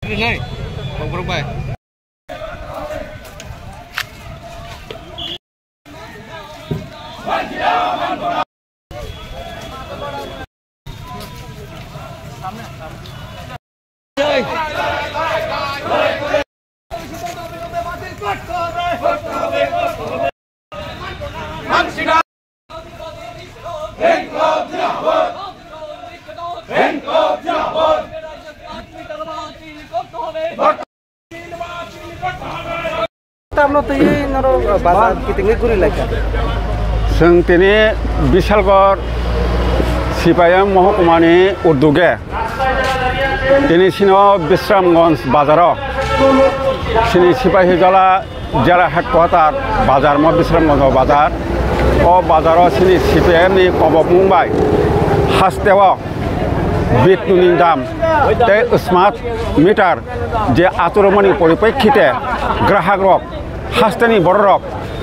Này, không bài. Chơi. जों दिनै बिशालगड़ cpim महकुमानि उद्योगे दिनै बिश्रामगंज बाजाराव सिपाहीजला जिला हेडक्वार्टार बाजार बिश्रामगंज बाजार बाजाराव cpim नि कबक मुंबाय हास्तेव বিদ্যুৎ দাম ते स्मार्ट मीटर जे आतुरमनि परिप्रेक्षिते ग्राहक रक हास्तेनि बर रक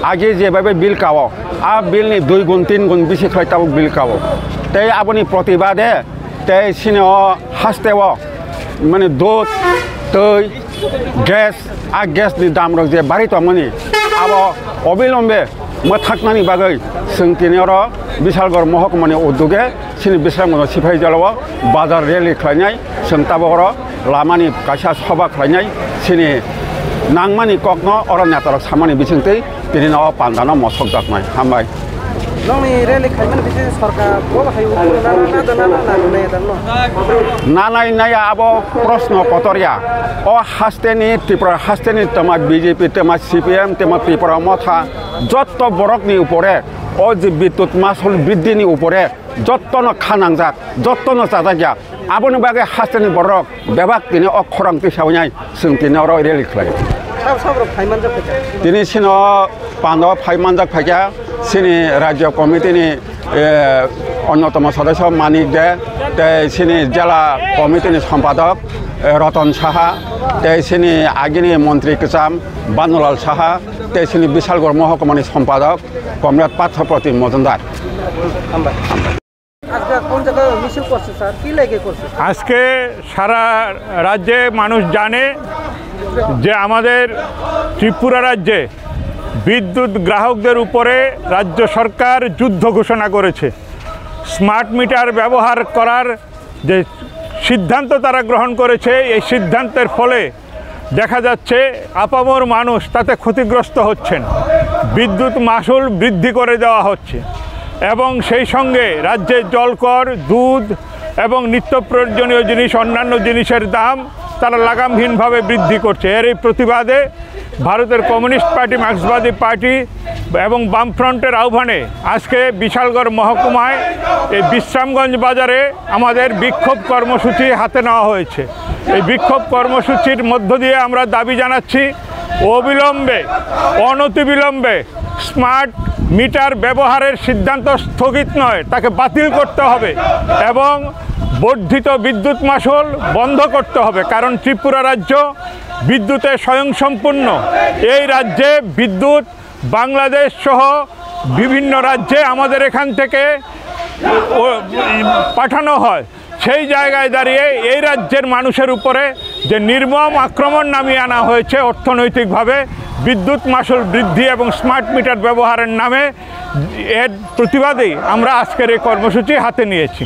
आगे जेबाबे बिल कावो आ बिलनि 2 गुण 3 गुण बेसि खैताव बिल कावो ते आबनि प्रतिबादे ते सिनो हास्तेव माने दूध दै गैस आ गैसनि दाम रक जे बारितमनि आबो अबिलम्बे मथाकनानि बागै सोंथिनियाव बिशालगड़ महकुमानि उद्योगे बिश्रामगंज सिपाहीजलाव बाजार रेलि खालामनाय सोंताबर लामानि कासा सभा खालामनाय सिनि नांमानि ककनो अरण्यातर सामानि बिथिंथै दिनै पान्दानो मसक जानाय हामबाय नंनि रेलि खालामनाय बिथिं सरकार बहाय नानाया अब प्रश्न कतरिया अ हास्तेनि त्रिपुरा हास्तेनि तमा बीजेपी तमा cpim तमा त्रिपुरा मथा जत्त बरकनि उपरे अ जे विद्युत मासुल बृद्धिनि उपरे जत्तनो खानांजाक जत्तनो जाजागिया आबोनि बागै हास्तेनि बरक बेबाक दिनै अ खरांथि सावनाय सोंथिनाव रेलि खालायो दिनै सिनो पान्दाव फाइमानजाक फाइया सिनि राज्य कमिटिनि अन्यतम सदस्य मानिक दे ते सिनि जिला कमिटिनि सम्पादक रतन साहा ते सिनि आगिनि मन्त्री किसाम बानुलाल साहा ते सिनि बिशालगड़ महकुमानि सम्पादक कमरेड पार्थप्रति मजुमदार আজকে সারা রাজ্যে মানুষ জানে যে আমাদের ত্রিপুরা রাজ্যে বিদ্যুৎ গ্রাহকদের উপরে রাজ্য সরকার যুদ্ধ ঘোষণা করেছে স্মার্ট মিটার ব্যবহার করার যে সিদ্ধান্ত তারা গ্রহণ করেছে এই সিদ্ধান্তের ফলে দেখা যাচ্ছে আপামর মানুষ তাতে ক্ষতিগ্রস্ত হচ্ছেন বিদ্যুৎ মাসুল বৃদ্ধি করে দেওয়া হচ্ছে এবং সেই সঙ্গে রাজ্যের জলকর দুধ এবং নিত্য প্রয়োজনীয় জিনিস অন্যান্য জিনিসের দাম তারা লাগামহীনভাবে বৃদ্ধি করছে এর এই প্রতিবাদে ভারতের কমিউনিস্ট পার্টি মার্ক্সবাদী পার্টি এবং বামফ্রন্টের আহ্বানে আজকে বিশালগড় মহকুমায় এই বিশ্রামগঞ্জ বাজারে আমাদের বিক্ষোভ কর্মসূচি হাতে নেওয়া হয়েছে এই বিক্ষোভ কর্মসূচির মধ্য দিয়ে আমরা দাবি জানাচ্ছি অবিলম্বে অনতিবিলম্বে স্মার্ট মিটার ব্যবহারের সিদ্ধান্ত স্থগিত নয় তাকে বাতিল করতে হবে এবং বর্ধিত বিদ্যুৎ মাসুল বন্ধ করতে হবে কারণ ত্রিপুরা রাজ্য বিদ্যুতে স্বয়ংসম্পূর্ণ এই রাজ্যে বিদ্যুৎ বাংলাদেশ সহ বিভিন্ন রাজ্যে আমাদের এখান থেকে পাঠানো হয় সেই জায়গায় দাঁড়িয়ে এই রাজ্যের মানুষের উপরে যে নির্মম আক্রমণ নামিয়ে আনা হয়েছে অর্থনৈতিকভাবে বিদ্যুৎ মাসুল বৃদ্ধি এবং স্মার্ট মিটার ব্যবহারের নামে এর প্রতিবাদেই আমরা আজকের এই কর্মসূচি হাতে নিয়েছি।